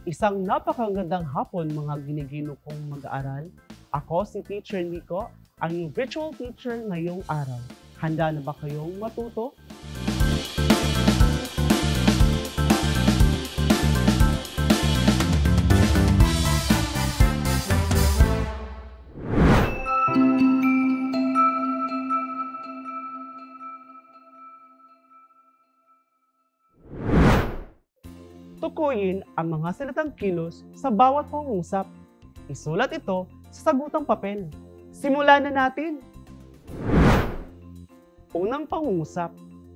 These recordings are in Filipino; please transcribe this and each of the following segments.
Isang napakagandang hapon mga ginigino kong mag-aaral. Ako si Teacher Nico, ang iyong virtual teacher ngayong araw. Handa na ba kayong matuto? Tukuyin ang mga salitang kilos sa bawat pangungusap. Isulat ito sa sagutang papel. Simulan na natin! Unang pangungusap,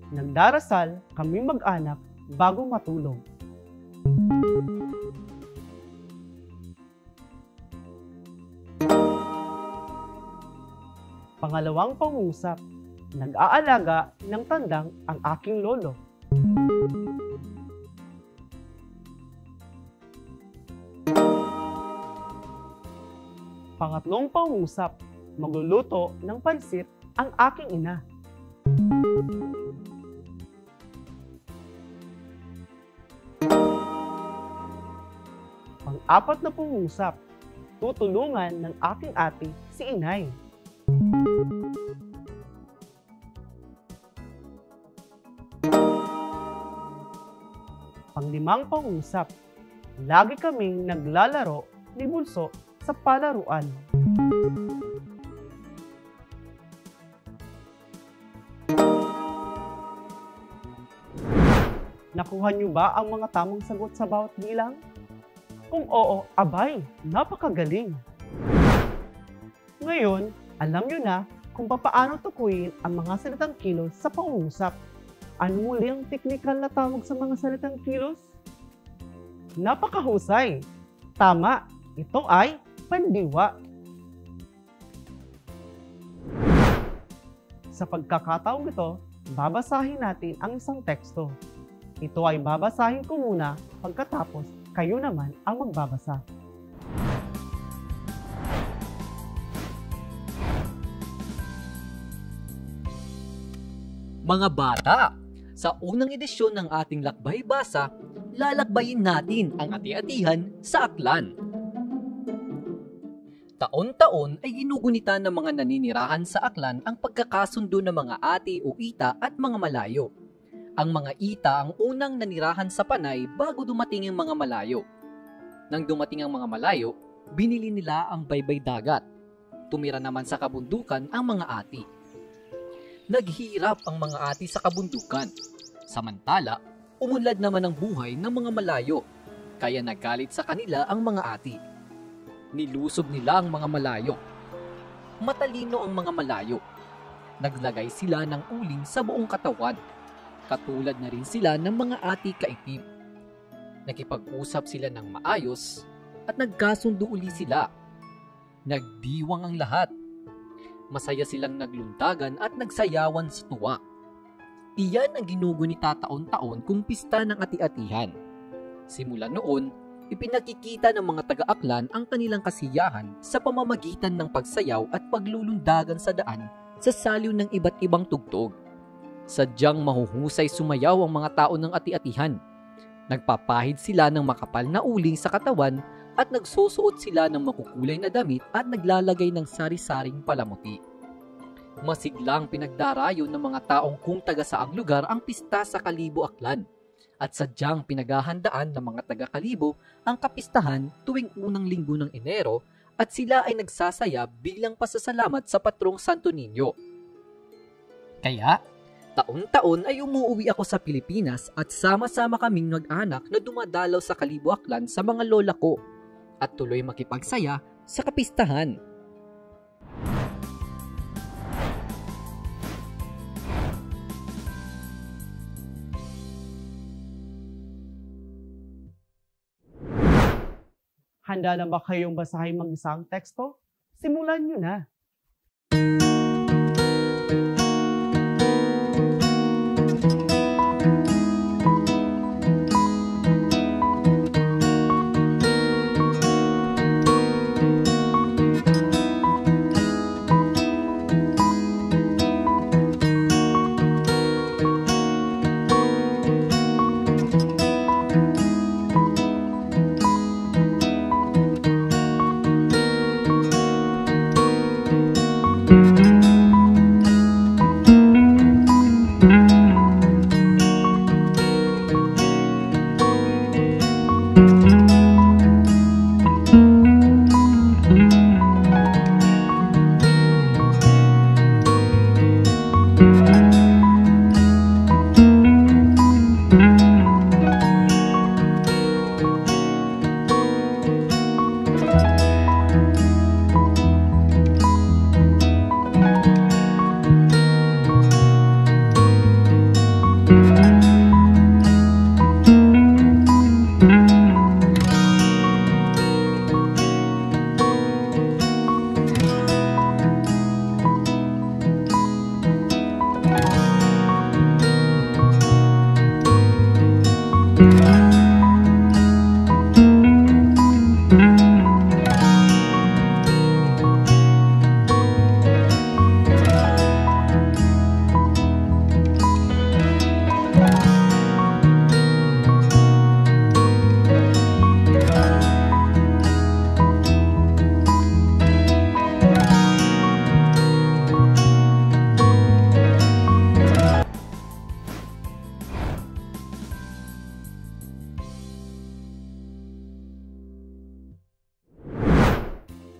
nagdarasal kaming mag-anak bago matulog. Pangalawang pangungusap, nag-aalaga ng tandang ang aking lolo. Pangatlong pangungusap, magluluto ng pansit ang aking ina. Pang-apat na pangungusap, tutulungan ng aking ate si inay. Pang-limang pangungusap, lagi kaming naglalaro ni Bunso sa palaruan. Nakuha niyo ba ang mga tamang sagot sa bawat bilang? Kung oo, abay, napakagaling! Ngayon, alam niyo na kung paano tukuyin ang mga salitang kilos sa pangungusap. Ano muli ang teknikal na tawag sa mga salitang kilos? Napakahusay! Tama, ito ay pandiwa. Sa pagkakataong ito, babasahin natin ang isang teksto. Ito ay babasahin ko muna, pagkatapos kayo naman ang magbabasa. Mga bata, sa unang edisyon ng ating Lakbay Basa, lalakbayin natin ang ati-atihan sa aklan. Taon-taon ay ginugunita ng mga naninirahan sa aklan ang pagkakasundo ng mga ati o ita at mga malayo. Ang mga ita ang unang nanirahan sa Panay bago dumating ang mga malayo. Nang dumating ang mga malayo, binili nila ang baybay dagat. Tumira naman sa kabundukan ang mga ati. Naghihirap ang mga ati sa kabundukan. Samantala, umunlad naman ang buhay ng mga malayo, kaya nagalit sa kanila ang mga ati. Nilusob nila ang mga malayo. Matalino ang mga malayo. Naglagay sila ng uling sa buong katawan. Katulad na rin sila ng mga ati kaitim. Nakipag-usap sila ng maayos at nagkasundo uli sila. Nagdiwang ang lahat. Masaya silang nagluntagan at nagsayawan sa tuwa. Iyan ang ginugunita taon-taon kung pista ng ati-atihan. Simula noon, ipinakikita ng mga taga-aklan ang kanilang kasiyahan sa pamamagitan ng pagsayaw at paglulundagan sa daan sa saliw ng iba't ibang tugtog. Sadyang mahuhusay sumayaw ang mga tao ng ati-atihan. Nagpapahid sila ng makapal na uling sa katawan at nagsusuot sila ng makukulay na damit at naglalagay ng sari-saring palamuti. Masiglang pinagdarayo ng mga taong kung taga saang lugar ang pista sa Kalibo Aklan. At sadyang pinaghahandaan ng mga taga-Kalibo ang kapistahan tuwing unang linggo ng Enero at sila ay nagsasaya bilang pasasalamat sa patrong Santo Niño. Kaya, taon-taon ay umuwi ako sa Pilipinas at sama-sama kaming mag-anak na dumadalaw sa Kalibo Aklan sa mga lola ko at tuloy makipagsaya sa kapistahan. Handa na ba kayong basahin mag-isang teksto? Simulan nyo na!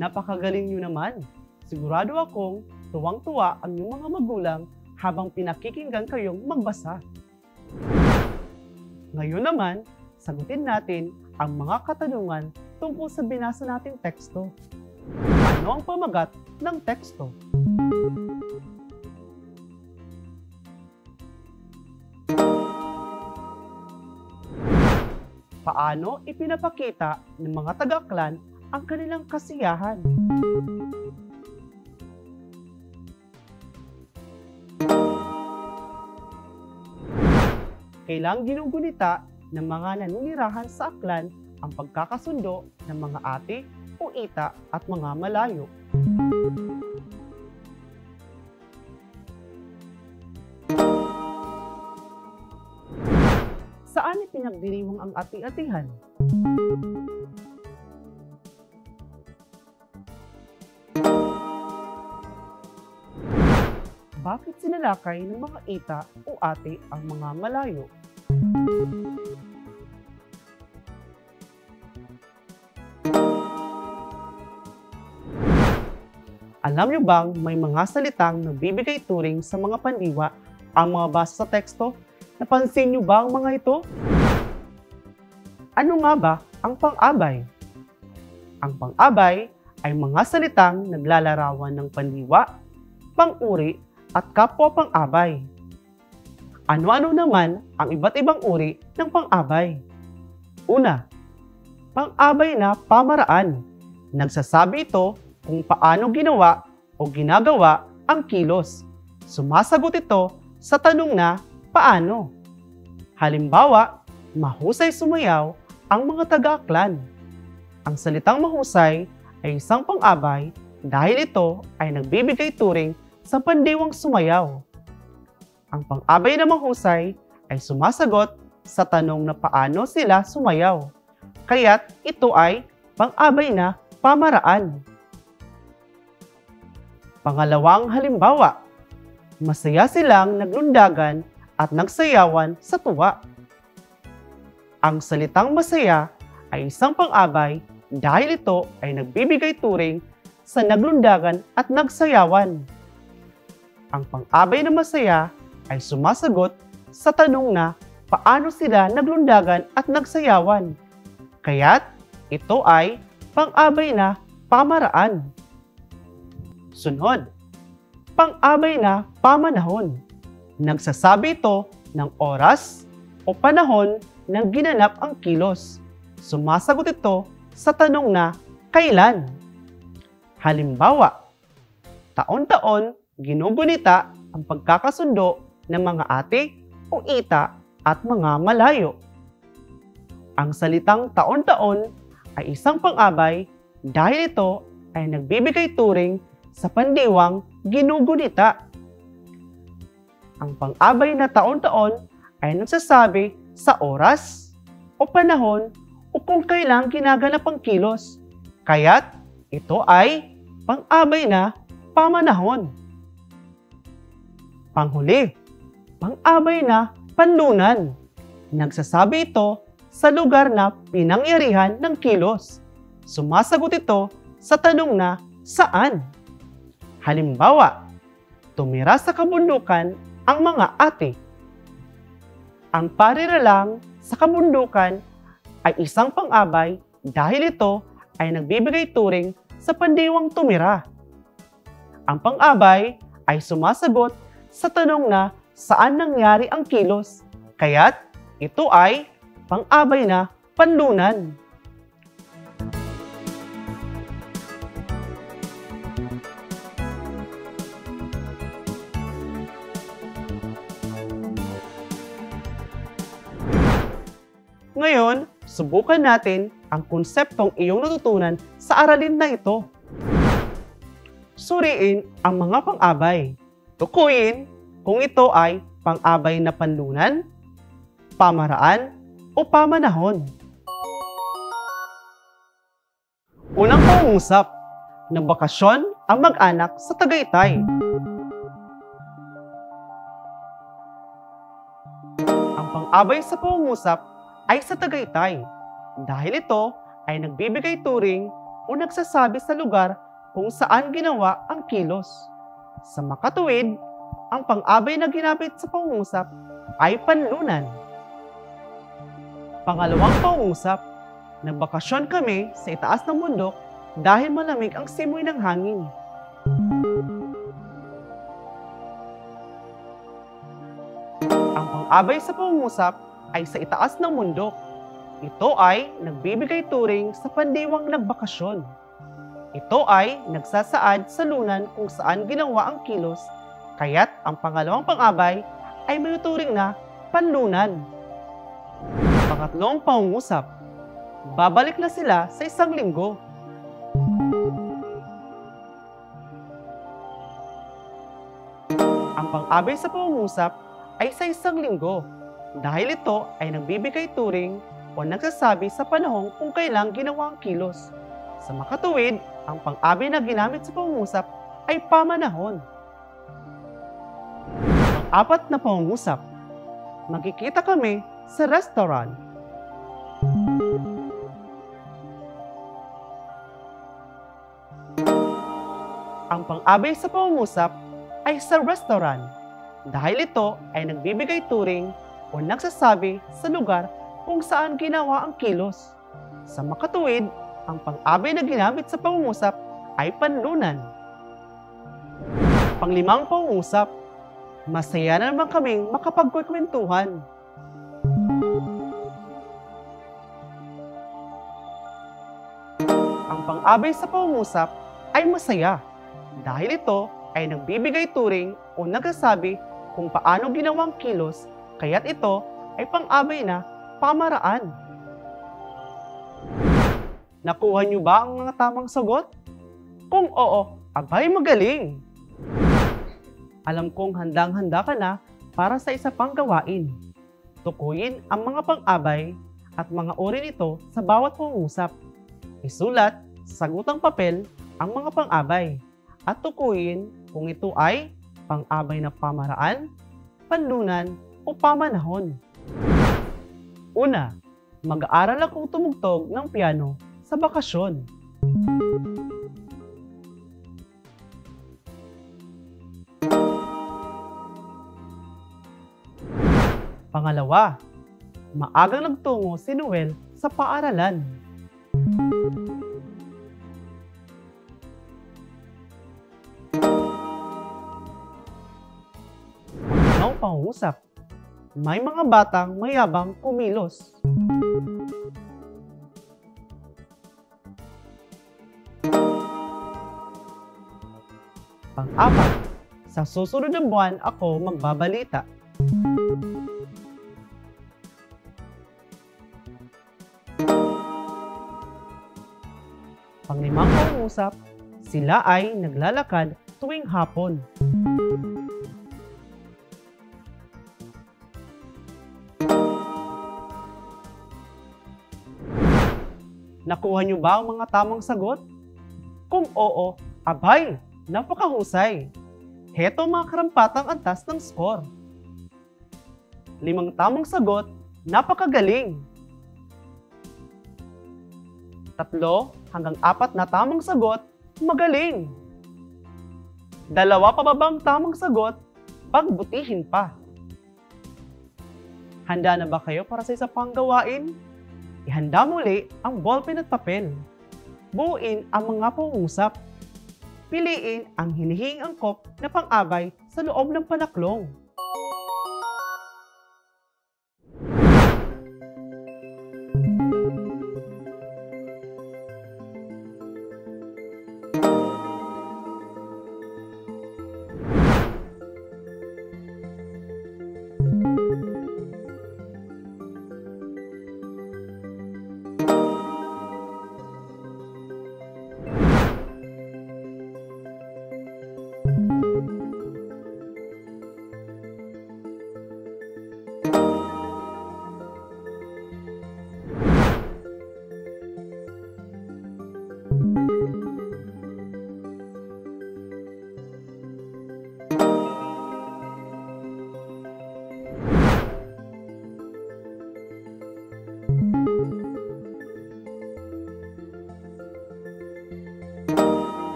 Napakagaling nyo naman. Sigurado akong tuwang-tuwa ang iyong mga magulang habang pinakikinggan kayong magbasa. Ngayon naman, sagutin natin ang mga katanungan tungkol sa binasa nating teksto. Ano ang pamagat ng teksto? Paano ipinapakita ng mga taga-Aklan ang kanilang kasiyahan? Kailang ginugunita ng mga naninirahan sa Aklan ang pagkakasundo ng mga ate o ita at mga malayo. Saan ipinagdiriwang ang ati-atihan? Bakit sinalakay ng mga ita o ate ang mga malayo? Alam niyo bang may mga salitang nagbibigay turing sa mga pandiwa ang mga basa sa teksto? Napansin niyo ba ang mga ito? Ano nga ba ang pang-abay? Ang pang-abay ay mga salitang naglalarawan ng pandiwa, pang-uri at kapwa pang-abay. Ano-ano naman ang iba't ibang uri ng pang-abay? Una, pang-abay na pamaraan. Nagsasabi ito kung paano ginawa o ginagawa ang kilos. Sumasagot ito sa tanong na paano. Halimbawa, mahusay sumayaw ang mga taga-Aklan. Ang salitang mahusay ay isang pang-abay dahil ito ay nagbibigay turing sa pandiwang sumayaw. Ang pang-abay na mahusay ay sumasagot sa tanong na paano sila sumayaw. Kaya't ito ay pang-abay na pamaraan. Pangalawang halimbawa, masaya silang naglundagan at nagsayawan sa tuwa. Ang salitang masaya ay isang pang-abay dahil ito ay nagbibigay turing sa naglundagan at nagsayawan. Ang pang-abay na masaya ay sumasagot sa tanong na paano sila naglundagan at nagsayawan. Kaya't ito ay pang-abay na pamaraan. Sunod, pang-abay na pamanahon. Nagsasabi ito ng oras o panahon ng ginanap ang kilos. Sumasagot ito sa tanong na kailan. Halimbawa, taon-taon ginugunita ang pagkakasundo ng mga ate o ita at mga malayo. Ang salitang taon-taon ay isang pang-abay dahil ito ay nagbibigay turing sa pandiwang ginugunita. Ang pang-abay na taon-taon ay nagsasabi sa oras o panahon o kung kailan ginaganap ang kilos. Kaya't ito ay pang-abay na pamanahon. Panghuli, pang-abay na panlunan. Nagsasabi ito sa lugar na pinangyarihan ng kilos. Sumasagot ito sa tanong na saan. Halimbawa, tumira sa kabundukan ang mga ate. Ang pariralang sa kabundukan ay isang pang-abay dahil ito ay nagbibigay turing sa pandiwang tumira. Ang pang-abay ay sumasagot sa tanong na saan nangyari ang kilos, kaya't ito ay pang-abay na panlunan. Ngayon, subukan natin ang konseptong iyong natutunan sa aralin na ito. Suriin ang mga pang-abay. Tukuyin kung ito ay pang-abay na panlunan, pamaraan, o pamanahon. Unang pangungusap, nagbakasyon ang mag-anak sa Tagaytay. Ang pang-abay sa pangungusap ay sa Tagaytay dahil ito ay nagbibigay turing o nagsasabi sa lugar kung saan ginawa ang kilos. Sa makatuwid, ang pang-abay na ginamit sa pangungusap ay panlunan. Pangalawang pangungusap, nagbakasyon kami sa itaas ng bundok dahil malamig ang simoy ng hangin. Ang pang-abay sa pangungusap ay sa itaas ng bundok. Ito ay nagbibigay turing sa pandiwang nagbakasyon. Ito ay nagsasaad sa lunan kung saan ginawa ang kilos, kaya't ang pangalawang pang-abay ay may turing na panlunan. Pangatlong pangungusap, babalik na sila sa 1 linggo. Ang pang-abay sa pangungusap ay sa 1 linggo dahil ito ay nagbibigay turing o nagsasabi sa panahon kung kailang ginawa ang kilos. Sa makatuwid, ang pang-abay na ginamit sa pangungusap ay pamanahon. Pang-apat na pangungusap, magkikita kami sa restaurant. Ang pang-abay sa pangungusap ay sa restaurant dahil ito ay nagbibigay turing o nagsasabi sa lugar kung saan ginawa ang kilos. Sa makatuwid, ang pang-abay na ginamit sa pangungusap ay panlunan. Panglimang pangungusap, masaya na naman kaming makapagkukwentuhan. Ang pang-abay sa pangungusap ay masaya dahil ito ay nagbibigay turing o nagsasabi kung paano ginawang kilos, kaya't ito ay pang-abay na pamaraan. Nakuha niyo ba ang mga tamang sagot? Kung oo, abay magaling! Alam kong handang-handa ka na para sa isa pang gawain. Tukuyin ang mga pang-abay at mga uri nito sa bawat pangungusap. Isulat sa sagutang papel ang mga pang-abay at tukuyin kung ito ay pang-abay na pamaraan, panlunan o pamanahon. Una, mag-aaral akong tumugtog ng piano sa bakasyon. Pangalawa, maagang nagtungo si Noel sa paaralan. Pangalawang pangungusap, may mga batang mayabang kumilos. Pang-apat, sa susunod na buwan ako magbabalita. Panglimang pangungusap, sila ay naglalakad tuwing hapon. Nakuha niyo ba ang mga tamang sagot? Kung oo, abay, napakahusay! Heto mga karampatang antas ng score. 5 tamang sagot, napakagaling! 3 hanggang 4 na tamang sagot, magaling! 2 pababang tamang sagot, pagbutihin pa. Handa na ba kayo para sa isa pang gawain? Ihanda muli ang ballpen at papel. Buuin ang mga pangungusap. Piliin ang hinihing angkop na pang-abay sa loob ng panaklong.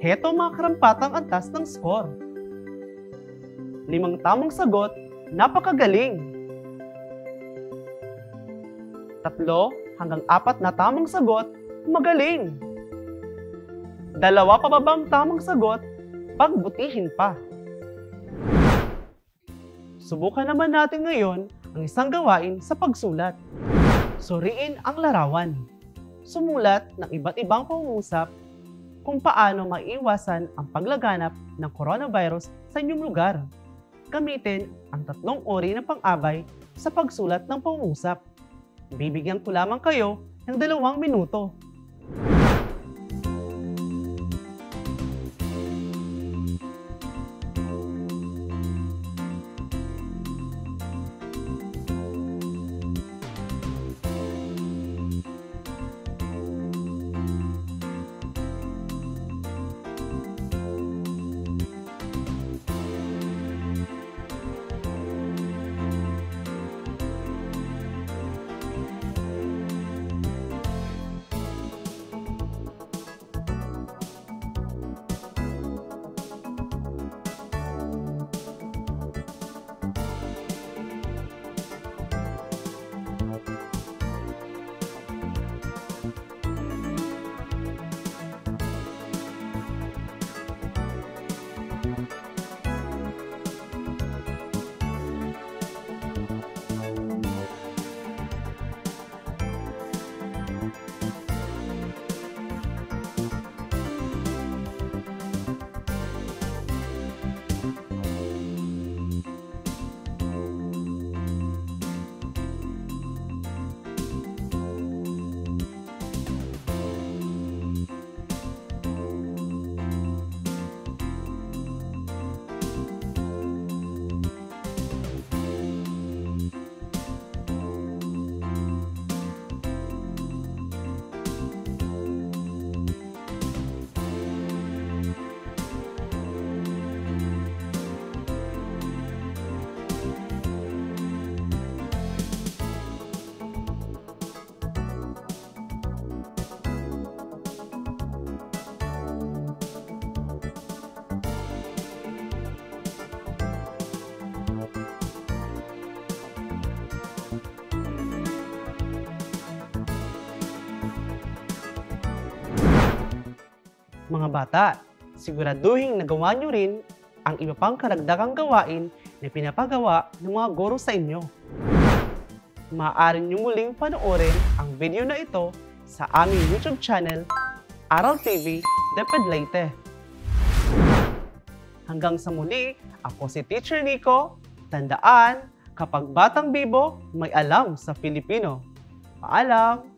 Heto ang mga karampatang antas ng score. 5 tamang sagot, napakagaling. 3 hanggang 4 na tamang sagot, magaling. 2 pababang tamang sagot, pagbutihin pa. Subukan naman natin ngayon ang isang gawain sa pagsulat. Suriin ang larawan. Sumulat ng iba't ibang pangungusap kung paano maiiwasan ang paglaganap ng coronavirus sa inyong lugar. Gamitin ang 3 uri ng pang-abay sa pagsulat ng pangungusap. Bibigyan ko lamang kayo ng 2 minuto. Mga bata, siguraduhin nagawa nyo rin ang iba pang karagdagang gawain na pinapagawa ng mga guro sa inyo. Maaari nyo muling panoorin ang video na ito sa aming YouTube channel, Aral TV Deped Leyte. Hanggang sa muli, ako si Teacher Nico. Tandaan, kapag batang bibo, may alam sa Filipino. Paalam!